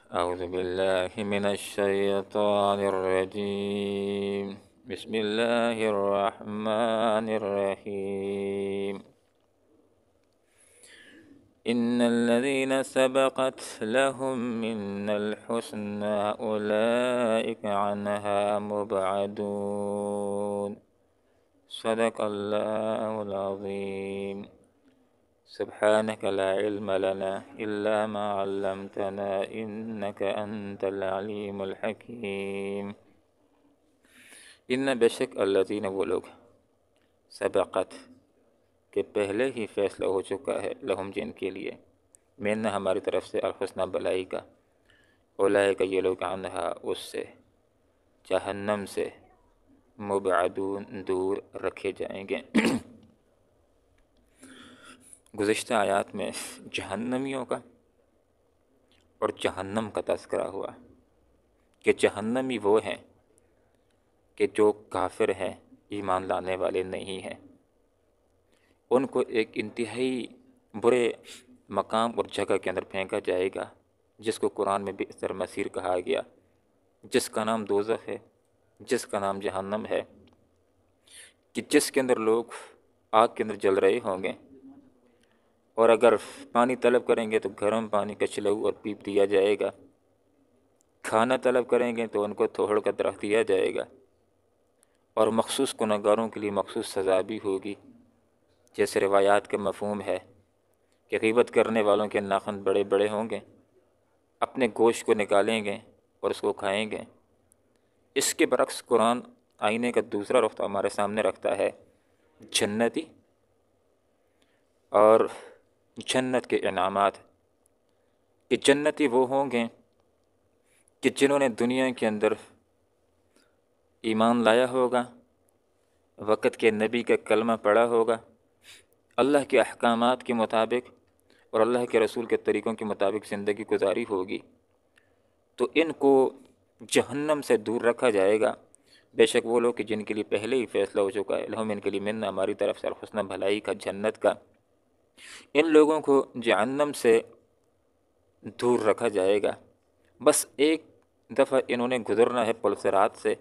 أعوذ بالله من الشيطان الرجيم. بسم الله الرحمن الرحيم. إن الذين سبقت لهم من الحسنى أولئك عنها مبعدون. صدق الله العظيم. سبحانك لا علم لنا إلا ما علمتنا إنك أنت العليم الحكيم. ان بشک الذین وہ لوگ سبقت کہ پہلے ہی فیصلہ ہو چکا ہے لہم جن کے لیے من ہماری طرف سے الحسنہ بلائی کا اولئک یہ لوگ عنہا اس سے جہنم سے مبعدون دور رکھے جائیں گے۔ گزشتہ آیات میں جہنمیوں کا اور جہنم کا تذکرہ ہوا کہ جہنمی وہ ہیں کہ جو کافر ہیں، ایمان لانے والے نہیں ہیں، ان کو ایک انتہائی برے مقام اور جگہ کے اندر پھینکا جائے گا جس کو قرآن میں بئس المصیر کہا گیا، جس کا نام دوزخ ہے، جس کا نام جہنم ہے، کہ جس کے اندر لوگ آگ کے اندر جل رہے ہوں گے، اور اگر پانی طلب کریں گے تو گرم پانی کچلو اور پیپ دیا جائے گا، کھانا طلب کریں گے تو ان کو تھوڑ کا درخت دیا جائے گا، اور مخصوص گنہگاروں کے لیے مخصوص سزا بھی ہوگی، جیسے روایات کا مفہوم ہے کہ غیبت کرنے والوں کے ناخن بڑے بڑے ہوں گے، اپنے گوشت کو نکالیں گے اور اس کو کھائیں گے۔ اس کے برعکس قرآن آئینے کا دوسرا رخ ہمارے سامنے رکھتا ہے جنتی اور جنت کے انعامات، کہ جنتی وہ ہوں گے کہ جنہوں نے دنیا کے اندر ایمان لایا ہوگا، وقت کے نبی کا کلمہ پڑھا ہوگا، اللہ کے احکامات کے مطابق اور اللہ کے رسول کے طریقوں کے مطابق زندگی گزاری ہوگی، تو ان کو جہنم سے دور رکھا جائے گا۔ بے شک وہ لوگ کہ جن کے لیے پہلے ہی فیصلہ ہو چکا ہے لہم ان کے لیے من ہماری طرف سے الحسنہ بھلائی کا، جنت کا، ان لوگوں کو جہنم سے دور رکھا جائے گا۔ بس ایک دفعہ انہوں نے گزرنا ہے پل صراط سے،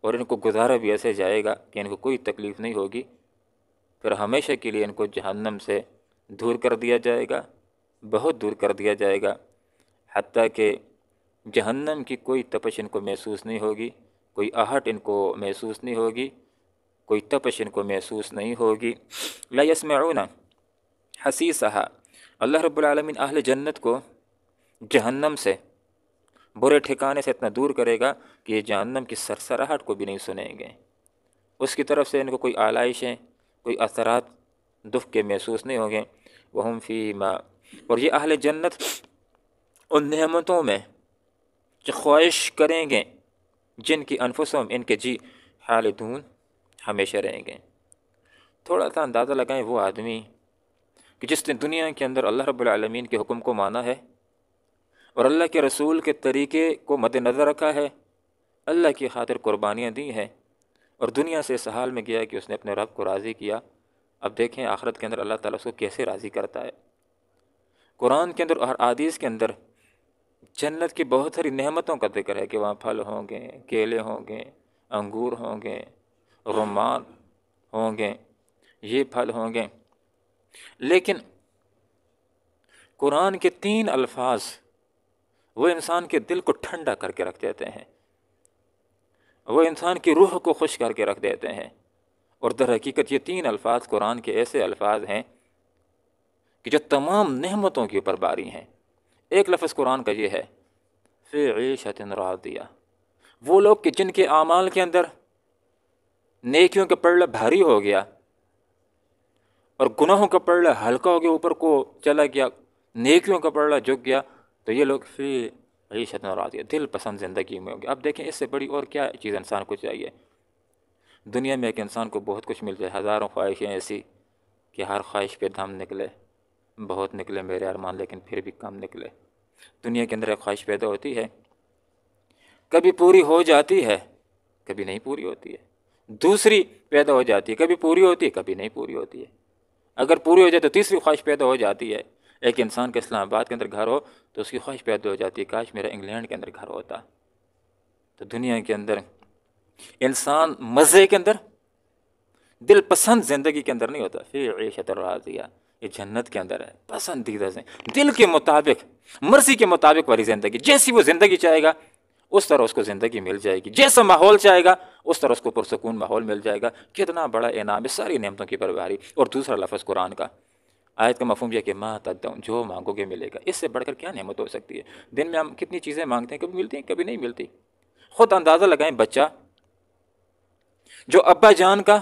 اور ان کو گزارا بھی ایسے جائے گا کہ ان کو کوئی تکلیف نہیں ہوگی، پھر ہمیشہ کے لیے ان کو جہنم سے دور کر دیا جائے گا، بہت دور کر دیا جائے گا، حتیٰ کہ جہنم کی کوئی تپش ان کو محسوس نہیں ہوگی، کوئی آہٹ ان کو محسوس نہیں ہوگی، کوئی تپش ان کو محسوس نہیں ہوگی۔ لا یسمعون حسیسہا، اللہ رب العالمین اہل جنت کو جہنم سے برے ٹھکانے سے اتنا دور کرے گا کہ یہ جہنم کی سرسراہٹ کو بھی نہیں سنیں گے، اس کی طرف سے ان کو کوئی آلائشیں، کوئی اثرات دکھ کے محسوس نہیں ہوں گے۔ وہم فیما، اور یہ اہل جنت ان نعمتوں میں جو خواہش کریں گے، جن کی انفسہم ان کے جی خالدون ہمیشہ رہیں گے۔ تھوڑا سا اندازہ لگائیں، وہ آدمی کہ جس نے دنیا کے اندر اللہ رب العالمین کے حکم کو مانا ہے اور اللہ کے رسول کے طریقے کو مد نظر رکھا ہے، اللہ کی خاطر قربانیاں دی ہیں، اور دنیا سے اس حال میں گیا کہ اس نے اپنے رب کو راضی کیا۔ اب دیکھیں آخرت کے اندر اللہ تعالیٰ اس کو کیسے راضی کرتا ہے۔ قرآن کے اندر اور حدیث کے اندر جنت کی بہت ساری نعمتوں کا ذکر ہے کہ وہاں پھل ہوں گے، کیلے ہوں گے، انگور ہوں گے، رمان ہوں گے، یہ پھل ہوں گے، لیکن قرآن کے 3 الفاظ وہ انسان کے دل کو ٹھنڈا کر کے رکھ دیتے ہیں، وہ انسان کی روح کو خوش کر کے رکھ دیتے ہیں، اور در حقیقت یہ 3 الفاظ قرآن کے ایسے الفاظ ہیں کہ جو تمام نعمتوں کے اوپر باری ہیں۔ ایک لفظ قرآن کا یہ ہے فی عیشۃ راضیہ، وہ لوگ کہ جن کے اعمال کے اندر نیکیوں کا پلڑا بھاری ہو گیا اور گناہوں کا پلڑا ہلکا ہو گیا، اوپر کو چلا گیا، نیکیوں کا پلڑا جھک گیا، تو یہ لوگ فی عیشۃ راضیہ، دل پسند زندگی میں ہوں گے۔ اب دیکھیں اس سے بڑی اور کیا چیز انسان کو چاہیے؟ دنیا میں ایک انسان کو بہت کچھ مل جائے، ہزاروں خواہشیں ایسی کہ ہر خواہش پہ دم نکلے، بہت نکلے میرے ارمان لیکن پھر بھی کم نکلے۔ دنیا کے اندر ایک خواہش پیدا ہوتی ہے، کبھی پوری ہو جاتی ہے، کبھی نہیں پوری ہوتی ہے، دوسری پیدا ہو جاتی ہے، کبھی پوری ہوتی ہے، کبھی نہیں پوری ہوتی ہے، اگر پوری ہو جائے تو تیسری خواہش پیدا ہو جاتی ہے، ایک انسان کے اسلام آباد کے اندر گھر ہو تو اس کی خواہش پیدا ہو جاتی ہے کاش میرا انگلینڈ کے اندر گھر ہوتا. تو دنیا کے اندر انسان مزے کے اندر، دل پسند زندگی کے اندر نہیں ہوتا. فی عیشۃ راضیہ، یہ جنت کے اندر ہے، پسندیدہ سے دل کے مطابق، مرضی کے مطابق والی زندگی. جیسی وہ زندگی چاہے گا اس طرح اس کو زندگی مل جائے گی، جیسا ماحول چاہے گا اس طرح اس کو پرسکون ماحول مل جائے گا. کتنا بڑا انعام ہے، ساری نعمتوں کی پرواری. اور دوسرا لفظ قرآن کا، آیت کا مفہوم یہ کہ ما تدعون، جو مانگو گے ملے گا. اس سے بڑھ کر کیا نعمت ہو سکتی ہے؟ دن میں ہم کتنی چیزیں مانگتے ہیں، کبھی ملتی ہیں کبھی نہیں ملتی. خود اندازہ لگائیں، بچہ جو ابا جان کا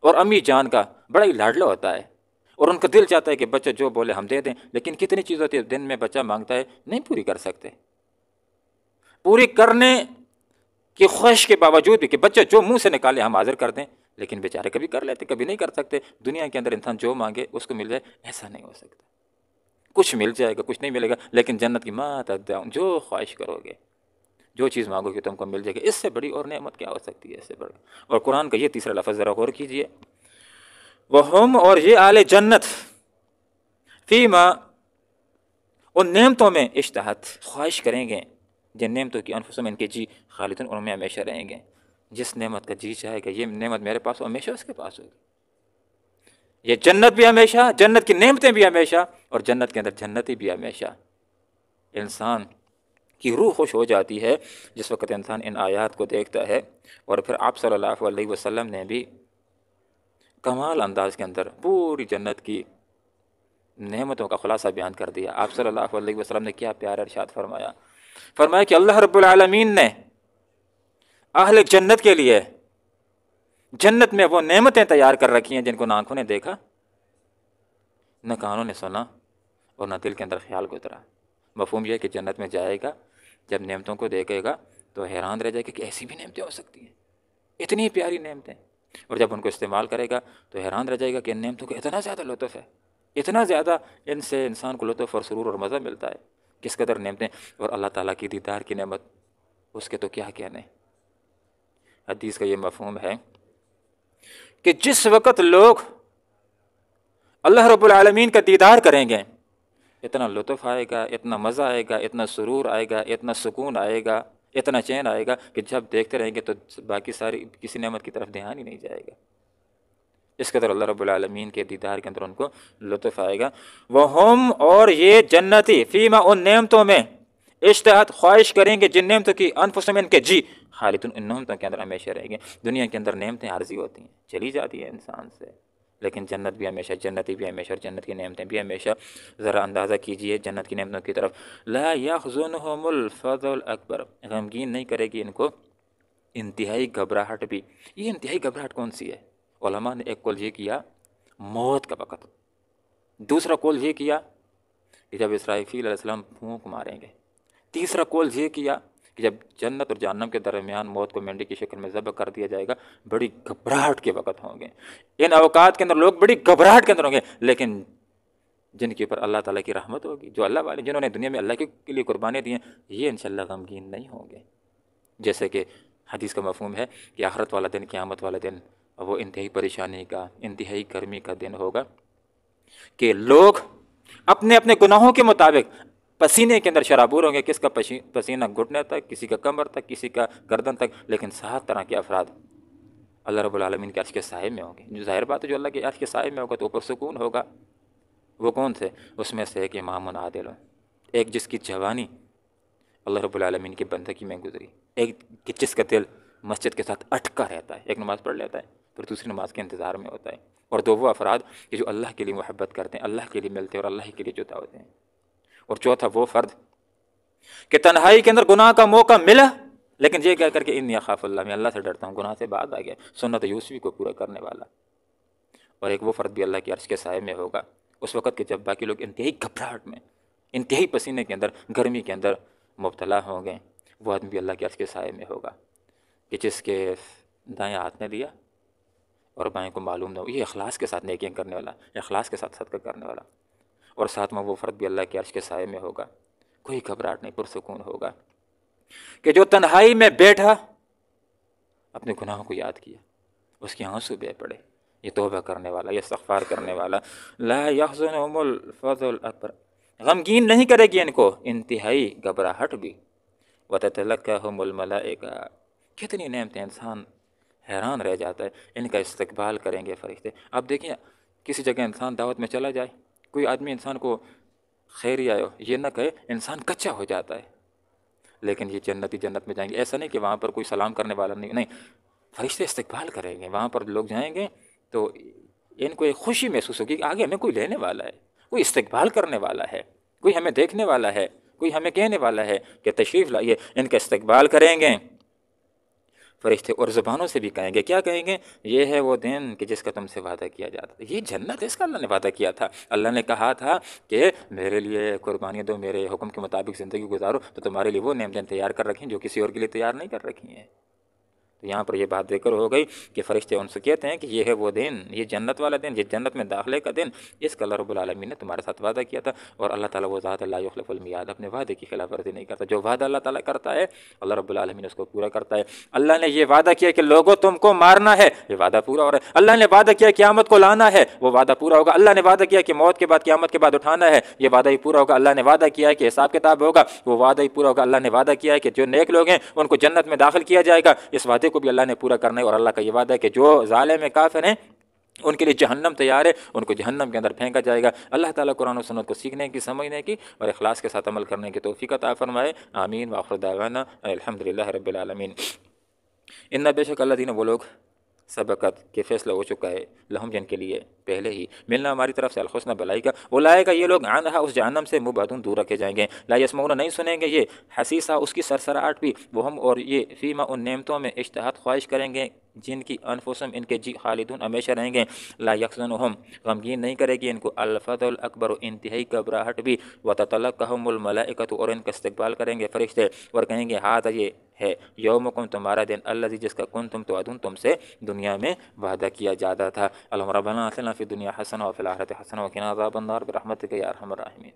اور امی جان کا بڑا ہی لاڈلا ہوتا ہے اور ان کا دل چاہتا ہے کہ بچہ جو بولے ہم دے دیں، لیکن کتنی چیز ہوتی ہے دن میں بچہ مانگتا ہے نہیں پوری کر سکتے. پوری کرنے کی خواہش کے باوجود بھی کہ بچہ جو منہ سے نکالے ہم حاضر کر دیں، لیکن بیچارے کبھی کر لیتے کبھی نہیں کر سکتے. دنیا کے اندر انسان جو مانگے اس کو مل جائے، ایسا نہیں ہو سکتا. کچھ مل جائے گا کچھ نہیں ملے گا، لیکن جنت کی ما تدعون، جو خواہش کرو گے، جو چیز مانگو گے تم کو مل جائے گی. اس سے بڑی اور نعمت کیا ہو سکتی ہے اس سے بڑھ. اور قرآن کا یہ تیسرا لفظ ذرا غور کیجئے، وہم، اور یہ اہل جنت، فیما، ان نعمتوں میں، اشتہت، خواہش کریں گے، جن نعمتوں کی انفسهم، ان کے جی، خالدون، ان میں ہمیشہ رہیں گے. جس نعمت کا جی چاہے گا یہ نعمت میرے پاس ہو، ہمیشہ اس کے پاس ہوگی. یہ جنت بھی ہمیشہ، جنت کی نعمتیں بھی ہمیشہ، اور جنت کے اندر جنتی بھی ہمیشہ. انسان کی روح خوش ہو جاتی ہے جس وقت انسان ان آیات کو دیکھتا ہے. اور پھر آپ صلی اللہ علیہ وسلم نے بھی کمال انداز کے اندر پوری جنت کی نعمتوں کا خلاصہ بیان کر دیا. آپ صلی اللہ علیہ وسلم نے کیا پیارا ارشاد فرمایا، فرمایا کہ اللہ رب العالمین نے اہل جنت کے لیے جنت میں وہ نعمتیں تیار کر رکھی ہیں جن کو نہ آنکھوں نے دیکھا، نہ کانوں نے سنا، اور نہ دل کے اندر خیال گزرا. مفہوم یہ ہے کہ جنت میں جائے گا، جب نعمتوں کو دیکھے گا تو حیران رہ جائے گا کہ ایسی بھی نعمتیں ہو سکتی ہیں، اتنی پیاری نعمتیں. اور جب ان کو استعمال کرے گا تو حیران رہ جائے گا کہ ان نعمتوں کو اتنا زیادہ لطف ہے، اتنا زیادہ ان سے انسان کو لطف اور سرور اور مزہ ملتا ہے. کس قدر نعمتیں. اور اللہ تعالیٰ کی دیدار کی نعمت، اس کے تو کیا کہنے. حدیث کا یہ مفہوم ہے کہ جس وقت لوگ اللہ رب العالمین کا دیدار کریں گے، اتنا لطف آئے گا، اتنا مزہ آئے گا، اتنا سرور آئے گا، اتنا سکون آئے گا، اتنا چین آئے گا کہ جب دیکھتے رہیں گے تو باقی ساری کسی نعمت کی طرف دھیان ہی نہیں جائے گا. اس قدر اللہ رب العالمین کے دیدار کے اندر ان کو لطف آئے گا. وہم، اور یہ جنتی، فیما، ان نعمتوں میں، اشتہت، خواہش کریں گے جن نعمتوں کی، انفسهم، ان کے جی، خالدون، ان نعمتوں کے اندر ہمیشہ رہیں گے. دنیا کے اندر نعمتیں عارضی ہوتی ہیں، چلی جاتی ہیں انسان سے، لیکن جنت بھی ہمیشہ، جنتی بھی ہمیشہ، اور جنت کی نعمتیں بھی ہمیشہ. ذرا اندازہ کیجئے جنت کی نعمتوں کی طرف. لا یحزنهم الفزع الاکبر، غمگین نہیں کرے گی ان کو انتہائی گھبراہٹ بھی. یہ انتہائی گھبراہٹ کون سی ہے؟ علماء نے ایک قول یہ کیا موت کا وقت، دوسرا قول یہ کیا کہ جب اسرافیل علیہ السلام پھونک ماریں گے، تیسرا قول یہ کیا کہ جب جنت اور جہنم کے درمیان موت کو مینڈی کی شکل میں ذبح کر دیا جائے گا، بڑی گھبراہٹ کے وقت ہوں گے. ان اوقات کے اندر لوگ بڑی گھبراہٹ کے اندر ہوں گے، لیکن جن کے اوپر اللہ تعالیٰ کی رحمت ہوگی، جو اللہ والے، جنہوں نے دنیا میں اللہ کے لیے قربانیاں دی ہیں، یہ انشاءاللہ غمگین نہیں ہوں گے. جیسے کہ حدیث کا مفہوم ہے کہ آخرت والا دن، قیامت والا دن، وہ انتہائی پریشانی کا، انتہائی گرمی کا دن ہوگا کہ لوگ اپنے اپنے گناہوں کے مطابق پسینے کے اندر شرابور ہوں گے. کس کا پسینہ گھٹنے تک، کسی کا کمر تک، کسی کا گردن تک، لیکن 7 طرح کے افراد اللہ رب العالمین کے عرش کے سائے میں ہوں گے. جو ظاہر بات ہے جو اللہ کے عرش کے سائے میں ہوگا تو اوپر سکون ہوگا. وہ کون تھے؟ اس میں سے ایک امام عادل، ایک جس کی جوانی اللہ رب العالمین کی بندگی میں گزری، ایک جس کا دل مسجد کے ساتھ اٹکا رہتا ہے، ایک نماز پڑھ لیتا ہے پھر دوسری نماز کے انتظار میں ہوتا ہے. اور 2 وہ افراد کہ جو اللہ کے لیے محبت کرتے ہیں، اللہ کے لیے ملتے ہیں اور اللہ کے لیے جدا ہوتے ہیں. اور چوتھا وہ فرد کہ تنہائی کے اندر گناہ کا موقع ملا لیکن یہ کہہ کر کے انی اخاف اللہ، میں اللہ سے ڈرتا ہوں، گناہ سے بعد آ گیا، سنت یوسفی کو پورا کرنے والا. اور ایک وہ فرد بھی اللہ کے عرش کے سائے میں ہوگا اس وقت کہ جب باقی لوگ انتہائی گھبراہٹ میں، انتہائی پسینے کے اندر، گرمی کے اندر مبتلا ہوں گے. وہ آدمی بھی اللہ کے عرش کے سائے میں ہوگا کہ جس کے دائیں ہاتھ نے دیا اور بائیں کو معلوم نہ ہو. یہ اخلاص کے ساتھ نیکیاں کرنے والا، اخلاص کے ساتھ صدقہ کرنے والا. اور ساتواں وہ فرد بھی اللہ کے عرش کے سائے میں ہوگا، کوئی گھبراہٹ نہیں، پرسکون ہوگا کہ جو تنہائی میں بیٹھا اپنے گناہوں کو یاد کیا، اس کے آنسو بہہ پڑے. یہ توبہ کرنے والا، یہ استغفار کرنے والا. لا یحزنهم الفزع الاکبر، غمگین نہیں کرے گی ان کو انتہائی گھبراہٹ بھی۔ وَتَتَلَقَّاهُمُ الْمَلَائِكَةُ، کتنی نعمتیں، انسان حیران رہ جاتا ہے۔ ان کا استقبال کریں گے فرشتے۔ اب دیکھیں کسی جگہ انسان دعوت میں چلا جائے، کوئی آدمی انسان کو خیریہ یہ نہ کہے، انسان کچا ہو جاتا ہے۔ لیکن یہ جنتی جنت میں جائیں گے، ایسا نہیں کہ وہاں پر کوئی سلام کرنے والا نہیں، فرشتے استقبال کریں گے۔ وہاں پر لوگ جائیں گے تو ان کو ایک خوشی محسوس ہوگی کہ آگے ہمیں کوئی لینے والا ہے، کوئی استقبال کرنے والا ہے، کوئی ہمیں دیکھنے والا ہے، کوئی ہمیں کہنے والا ہے کہ تشریف لائیے۔ ان کا استقبال کریں گے فرشتے، اور زبانوں سے بھی کہیں گے، کیا کہیں گے؟ یہ ہے وہ دن کہ جس کا تم سے وعدہ کیا جاتا تھا۔ یہ جنت، اس کا اللہ نے وعدہ کیا تھا۔ اللہ نے کہا تھا کہ میرے لیے قربانی دو، میرے حکم کے مطابق زندگی گزارو، تو تمہارے لیے وہ نعمتیں تیار کر رکھی ہیں جو کسی اور کے لیے تیار نہیں کر رکھی ہیں۔ تو یہاں پر یہ بات ذکر ہو گئی کہ فرشتے ان سے کہتے ہیں کہ یہ ہے وہ دن، یہ جنت والا دن، یہ جنت میں داخلے کا دن، اس کا اللہ رب العالمین نے تمہارے ساتھ وعدہ کیا تھا۔ اور اللہ تعالیٰ وہ ذات لا یخلف المیعاد، اپنے وعدے کی خلاف ورزی نہیں کرتا۔ جو وعدہ اللہ تعالیٰ کرتا ہے اللہ رب العالمین اس کو پورا کرتا ہے۔ اللہ نے یہ وعدہ کیا کہ لوگوں تم کو مارنا ہے، یہ وعدہ پورا ہو رہا ہے۔ اللہ نے وعدہ کیا قیامت کو لانا ہے، وہ وعدہ پورا ہوگا۔ اللہ نے وعدہ کیا کہ موت کے بعد، قیامت کے بعد اٹھانا ہے، یہ وعدہ ہی پورا ہوگا۔ اللہ نے وعدہ کیا ہے کہ حساب کتاب ہوگا، وہ وعدہ ہی پورا ہوگا۔ اللہ نے وعدہ کیا ہے کہ جو نیک لوگ ہیں ان کو جنت میں داخل کیا جائے گا، اس وعدے کو بھی اللہ نے پورا کرنا ہے۔ اور اللہ کا یہ وعدہ ہے کہ جو ظالم کافر ہیں ان کے لیے جہنم تیار ہے، ان کو جہنم کے اندر پھینکا جائے گا۔ اللہ تعالیٰ قرآن و سنت کو سیکھنے کی، سمجھنے کی اور اخلاص کے ساتھ عمل کرنے کی توفیق عطا فرمائے۔ آمین وآخر دعوانا الحمدللہ رب العالمین۔ ان بے شک اللہ دین وہ لوگ سبقت کہ فیصلہ ہو چکا ہے، لہم جن کے لیے پہلے ہی، ملنا ہماری طرف سے الحسنہ بلائی کا، اولئک یہ لوگ عنہا اس جہنم سے مبعدون دور رکھے جائیں گے، لا یسمعون نہیں سنیں گے یہ حسیسہ اس کی سرسراہٹ بھی، وہ ہم اور یہ فیما ان نعمتوں میں اشتہات خواہش کریں گے جن کی انفسم ان کے جی خالدون ہمیشہ رہیں گے، لا یحزنہم غمگین نہیں کرے گی ان کو الفضل الاکبر انتہائی گھبراہٹ بھی، وتتلقاہم الملائکۃ اور ان کا استقبال کریں گے فرشتے اور کہیں گے ھذا یہ ہے یومکم تمہارا دن، الذی جس کا کنتم توعدون تم سے دنیا میں وعدہ کیا جاتا تھا۔ اللہم ربنا آتنا فی الدنیا حسنہ وفی الآخرۃ حسنہ وقنا عذاب النار برحمتک یا ارحم الراحمین۔